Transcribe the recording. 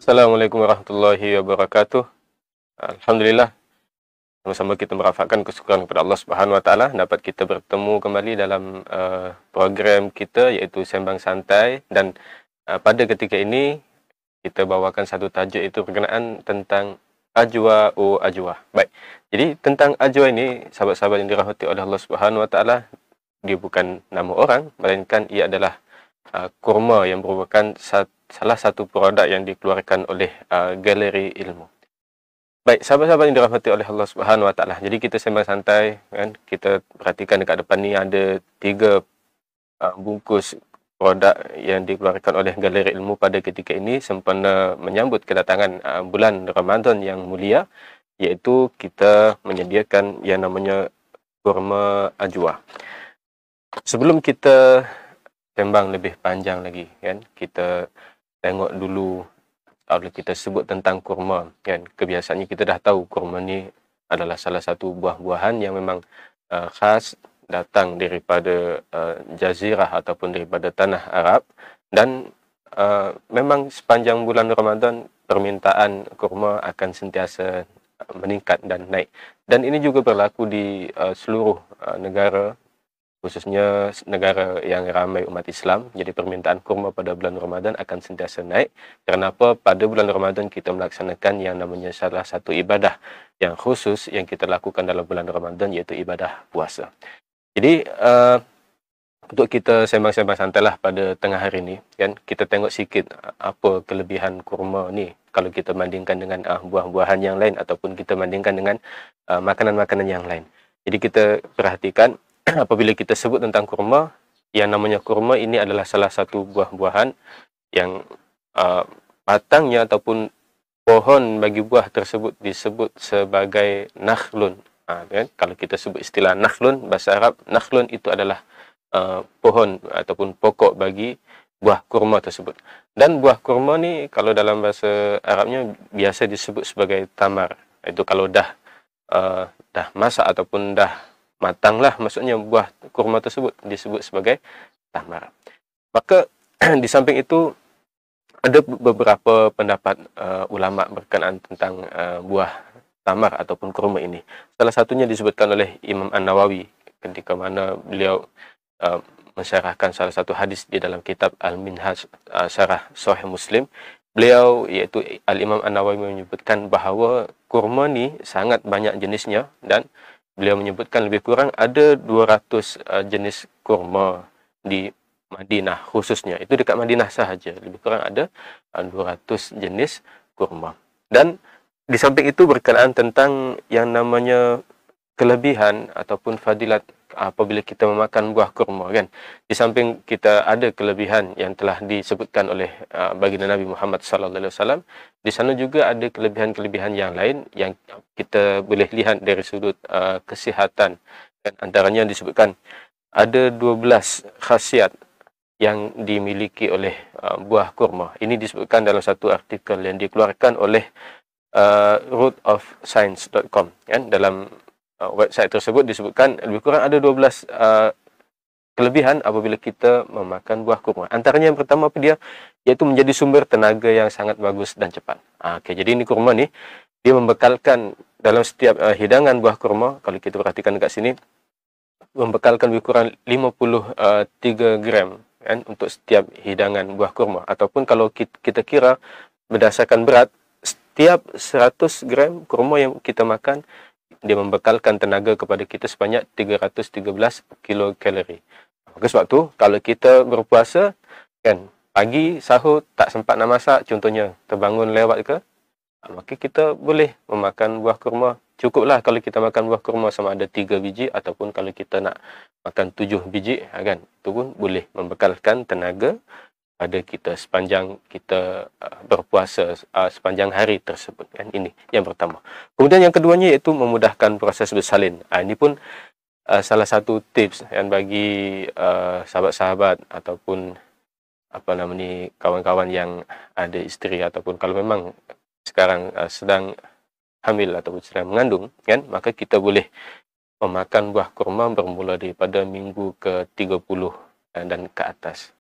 Assalamualaikum warahmatullahi wabarakatuh. Alhamdulillah, sama-sama kita merafakkan kesyukuran kepada Allah Subhanahu wa taala dapat kita bertemu kembali dalam program kita iaitu Sembang Santai, dan pada ketika ini kita bawakan satu tajuk, itu berkenaan tentang ajwa ajwa. Baik. Jadi tentang ajwa ini, sahabat-sahabat yang dirahmati oleh Allah Subhanahu wa taala, dia bukan nama orang, melainkan ia adalah kurma yang merupakan salah satu produk yang dikeluarkan oleh galeri ilmu. Baik, sahabat-sahabat yang dirahmati oleh Allah Subhanahu wa taala. Jadi kita sembang santai kan, kita perhatikan dekat depan ni ada 3 bungkus produk yang dikeluarkan oleh galeri ilmu pada ketika ini sempena menyambut kedatangan bulan Ramadan yang mulia, iaitu kita menyediakan yang namanya kurma ajwa. Sebelum kita sembang lebih panjang lagi kan, kita tengok dulu, kalau kita sebut tentang kurma kan, kebiasaannya kita dah tahu kurma ni adalah salah satu buah-buahan yang memang khas datang daripada jazirah ataupun daripada tanah Arab, dan memang sepanjang bulan Ramadan permintaan kurma akan sentiasa meningkat dan naik, dan ini juga berlaku di seluruh negara, khususnya negara yang ramai umat Islam. Jadi permintaan kurma pada bulan Ramadan akan sentiasa naik. Kenapa? Pada bulan Ramadan kita melaksanakan yang namanya salah satu ibadah yang khusus yang kita lakukan dalam bulan Ramadan, iaitu ibadah puasa. Jadi untuk kita sembang-sembang santailah pada tengah hari ini kan, kita tengok sikit apa kelebihan kurma ni kalau kita bandingkan dengan buah-buahan yang lain, ataupun kita bandingkan dengan makanan-makanan yang lain. Jadi kita perhatikan apabila kita sebut tentang kurma, yang namanya kurma ini adalah salah satu buah-buahan yang batangnya ataupun pohon bagi buah tersebut disebut sebagai nakhlun. Kan? Kalau kita sebut istilah nakhlun, bahasa Arab, nakhlun itu adalah pohon ataupun pokok bagi buah kurma tersebut. Dan buah kurma ni kalau dalam bahasa Arabnya biasa disebut sebagai tamar. Itu kalau dah masak ataupun dah matanglah, maksudnya buah kurma tersebut disebut sebagai tamar. Maka di samping itu ada beberapa pendapat ulama berkenaan tentang buah tamar ataupun kurma ini. Salah satunya disebutkan oleh Imam An-Nawawi ketika mana beliau mensyarahkan salah satu hadis di dalam kitab Al-Minhaj Syarah Sahih Muslim. Beliau, iaitu Al-Imam An-Nawawi, menyebutkan bahawa kurma ni sangat banyak jenisnya, dan beliau menyebutkan lebih kurang ada 200 jenis kurma di Madinah khususnya. Itu dekat Madinah sahaja. Lebih kurang ada 200 jenis kurma. Dan di samping itu berkenaan tentang yang namanya kelebihan ataupun fadilat apabila kita memakan buah kurma kan. Di samping kita ada kelebihan yang telah disebutkan oleh baginda Nabi Muhammad sallallahu alaihi wasallam, di sana juga ada kelebihan-kelebihan yang lain yang kita boleh lihat dari sudut kesihatan. Dan antaranya disebutkan ada 12 khasiat yang dimiliki oleh buah kurma. Ini disebutkan dalam satu artikel yang dikeluarkan oleh rootofscience.com kan. Dalam website tersebut disebutkan lebih kurang ada 12 kelebihan apabila kita memakan buah kurma. Antaranya yang pertama apa dia? Iaitu menjadi sumber tenaga yang sangat bagus dan cepat. Okey, jadi ini kurma ni dia membekalkan dalam setiap hidangan buah kurma, kalau kita perhatikan dekat sini, membekalkan lebih kurang 53 gram kan untuk setiap hidangan buah kurma, ataupun kalau kita kira berdasarkan berat, setiap 100 gram kurma yang kita makan, dia membekalkan tenaga kepada kita sebanyak 313 kilokalori. Maka sebab tu kalau kita berpuasa kan, pagi sahur tak sempat nak masak, contohnya terbangun lewat ke, maka kita boleh memakan buah kurma. Cukuplah kalau kita makan buah kurma sama ada 3 biji, ataupun kalau kita nak makan 7 biji kan, itu pun boleh membekalkan tenaga pada kita sepanjang kita berpuasa sepanjang hari tersebut kan. Ini yang pertama. Kemudian yang keduanya iaitu memudahkan proses bersalin. Ini pun salah satu tips yang bagi sahabat-sahabat ataupun apa nama ni, kawan-kawan yang ada isteri, ataupun kalau memang sekarang sedang hamil ataupun sedang mengandung kan, maka kita boleh memakan buah kurma bermula daripada minggu ke-30 dan ke atas.